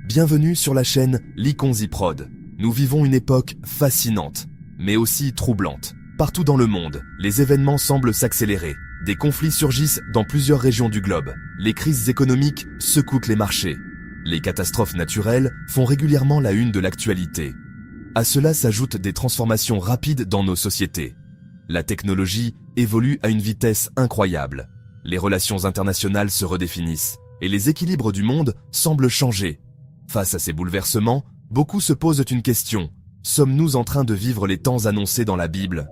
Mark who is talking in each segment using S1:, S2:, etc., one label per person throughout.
S1: Bienvenue sur la chaîne Likonzi Prod. Nous vivons une époque fascinante, mais aussi troublante. Partout dans le monde, les événements semblent s'accélérer. Des conflits surgissent dans plusieurs régions du globe. Les crises économiques secouent les marchés. Les catastrophes naturelles font régulièrement la une de l'actualité. À cela s'ajoutent des transformations rapides dans nos sociétés. La technologie évolue à une vitesse incroyable. Les relations internationales se redéfinissent et les équilibres du monde semblent changer. Face à ces bouleversements, beaucoup se posent une question. Sommes-nous en train de vivre les temps annoncés dans la Bible ?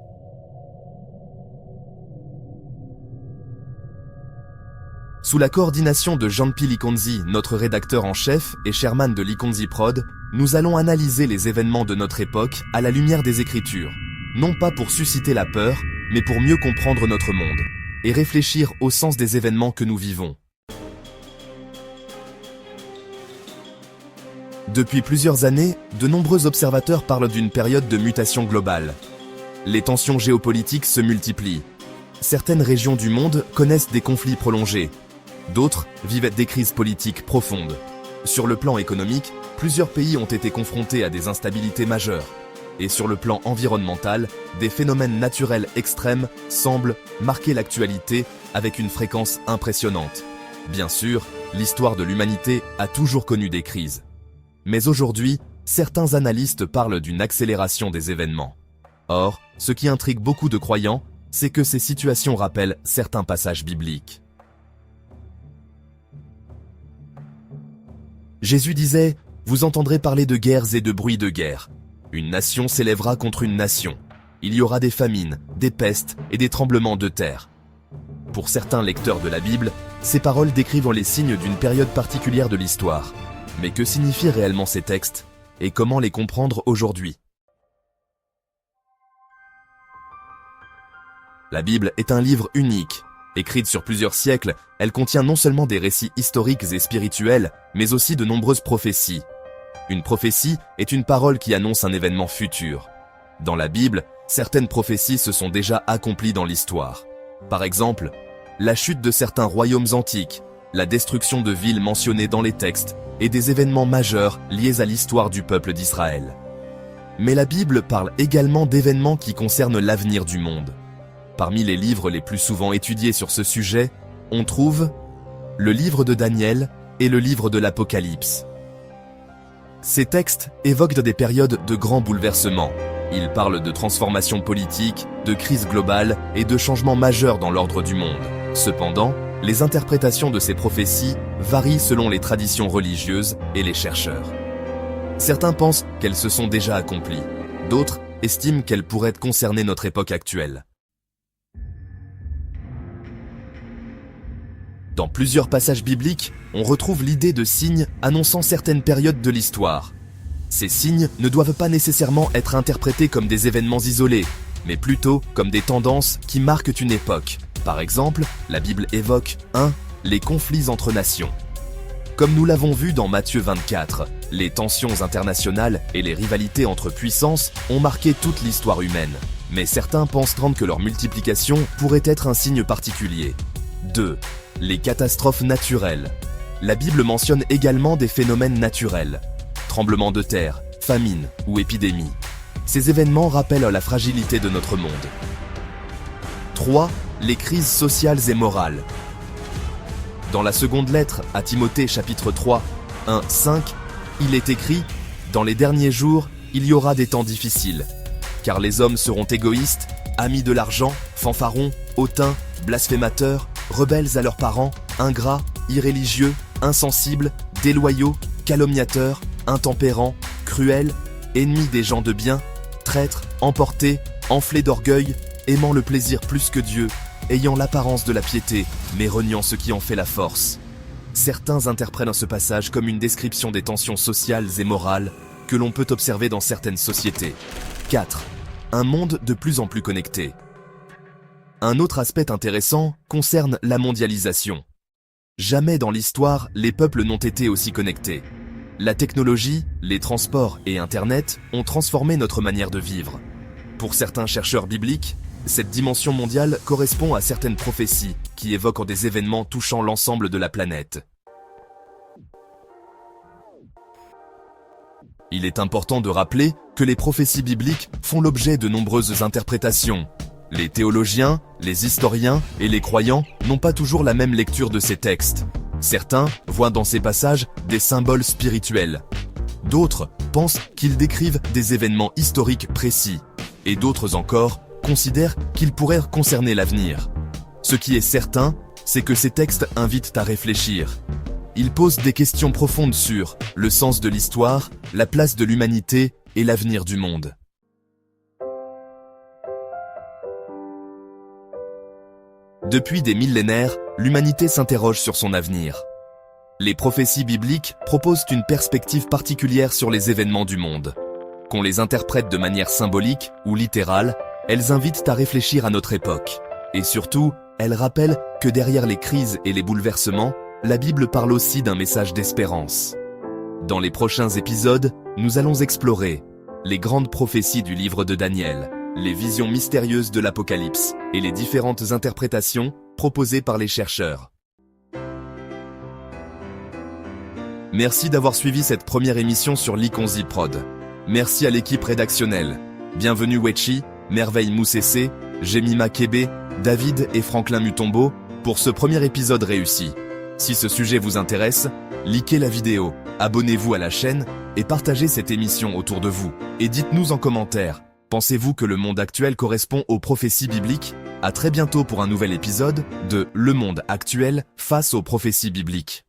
S1: Sous la coordination de Jean-P Likonzi, notre rédacteur en chef, et Sherman de Likonzi Prod, nous allons analyser les événements de notre époque à la lumière des Écritures. Non pas pour susciter la peur, mais pour mieux comprendre notre monde et réfléchir au sens des événements que nous vivons. Depuis plusieurs années, de nombreux observateurs parlent d'une période de mutation globale. Les tensions géopolitiques se multiplient. Certaines régions du monde connaissent des conflits prolongés. D'autres vivent des crises politiques profondes. Sur le plan économique, plusieurs pays ont été confrontés à des instabilités majeures. Et sur le plan environnemental, des phénomènes naturels extrêmes semblent marquer l'actualité avec une fréquence impressionnante. Bien sûr, l'histoire de l'humanité a toujours connu des crises. Mais aujourd'hui, certains analystes parlent d'une accélération des événements. Or, ce qui intrigue beaucoup de croyants, c'est que ces situations rappellent certains passages bibliques. Jésus disait « Vous entendrez parler de guerres et de bruits de guerre. Une nation s'élèvera contre une nation. Il y aura des famines, des pestes et des tremblements de terre. » Pour certains lecteurs de la Bible, ces paroles décrivent les signes d'une période particulière de l'histoire. Mais que signifient réellement ces textes et comment les comprendre aujourd'hui? La Bible est un livre unique. Écrite sur plusieurs siècles, elle contient non seulement des récits historiques et spirituels, mais aussi de nombreuses prophéties. Une prophétie est une parole qui annonce un événement futur. Dans la Bible, certaines prophéties se sont déjà accomplies dans l'histoire. Par exemple, la chute de certains royaumes antiques, la destruction de villes mentionnées dans les textes, et des événements majeurs liés à l'histoire du peuple d'Israël. Mais la Bible parle également d'événements qui concernent l'avenir du monde. Parmi les livres les plus souvent étudiés sur ce sujet, on trouve le livre de Daniel et le livre de l'Apocalypse. Ces textes évoquent des périodes de grands bouleversements. Ils parlent de transformations politiques, de crises globales et de changements majeurs dans l'ordre du monde. Cependant, les interprétations de ces prophéties varient selon les traditions religieuses et les chercheurs. Certains pensent qu'elles se sont déjà accomplies. D'autres estiment qu'elles pourraient concerner notre époque actuelle. Dans plusieurs passages bibliques, on retrouve l'idée de signes annonçant certaines périodes de l'histoire. Ces signes ne doivent pas nécessairement être interprétés comme des événements isolés, mais plutôt comme des tendances qui marquent une époque. Par exemple, la Bible évoque 1. Les conflits entre nations. Comme nous l'avons vu dans Matthieu 24, les tensions internationales et les rivalités entre puissances ont marqué toute l'histoire humaine. Mais certains pensent que leur multiplication pourrait être un signe particulier. 2. Les catastrophes naturelles. La Bible mentionne également des phénomènes naturels. Tremblements de terre, famine ou épidémies. Ces événements rappellent la fragilité de notre monde. 3. Les crises sociales et morales. Dans la seconde lettre à Timothée chapitre 3, 1, 5, il est écrit « Dans les derniers jours, il y aura des temps difficiles, car les hommes seront égoïstes, amis de l'argent, fanfarons, hautains, blasphémateurs, rebelles à leurs parents, ingrats, irréligieux, insensibles, déloyaux, calomniateurs, intempérants, cruels, ennemis des gens de bien, traîtres, emportés, enflés d'orgueil, aimant le plaisir plus que Dieu, ayant l'apparence de la piété, mais reniant ce qui en fait la force. » Certains interprètent ce passage comme une description des tensions sociales et morales que l'on peut observer dans certaines sociétés. 4. Un monde de plus en plus connecté. Un autre aspect intéressant concerne la mondialisation. Jamais dans l'histoire, les peuples n'ont été aussi connectés. La technologie, les transports et Internet ont transformé notre manière de vivre. Pour certains chercheurs bibliques, cette dimension mondiale correspond à certaines prophéties qui évoquent des événements touchant l'ensemble de la planète. Il est important de rappeler que les prophéties bibliques font l'objet de nombreuses interprétations. Les théologiens, les historiens et les croyants n'ont pas toujours la même lecture de ces textes. Certains voient dans ces passages des symboles spirituels. D'autres pensent qu'ils décrivent des événements historiques précis. Et d'autres encore considèrent qu'ils pourraient concerner l'avenir. Ce qui est certain, c'est que ces textes invitent à réfléchir. Ils posent des questions profondes sur le sens de l'histoire, la place de l'humanité et l'avenir du monde. Depuis des millénaires, l'humanité s'interroge sur son avenir. Les prophéties bibliques proposent une perspective particulière sur les événements du monde. Qu'on les interprète de manière symbolique ou littérale, elles invitent à réfléchir à notre époque. Et surtout, elles rappellent que derrière les crises et les bouleversements, la Bible parle aussi d'un message d'espérance. Dans les prochains épisodes, nous allons explorer les grandes prophéties du livre de Daniel, les visions mystérieuses de l'Apocalypse et les différentes interprétations proposées par les chercheurs. Merci d'avoir suivi cette première émission sur Likonzi Prod. Merci à l'équipe rédactionnelle. Bienvenue Wechi, Merveille Moussessé, Jemima Kébé, David et Franklin Mutombo pour ce premier épisode réussi. Si ce sujet vous intéresse, likez la vidéo, abonnez-vous à la chaîne et partagez cette émission autour de vous. Et dites-nous en commentaire, pensez-vous que le monde actuel correspond aux prophéties bibliques ? À très bientôt pour un nouvel épisode de Le monde actuel face aux prophéties bibliques.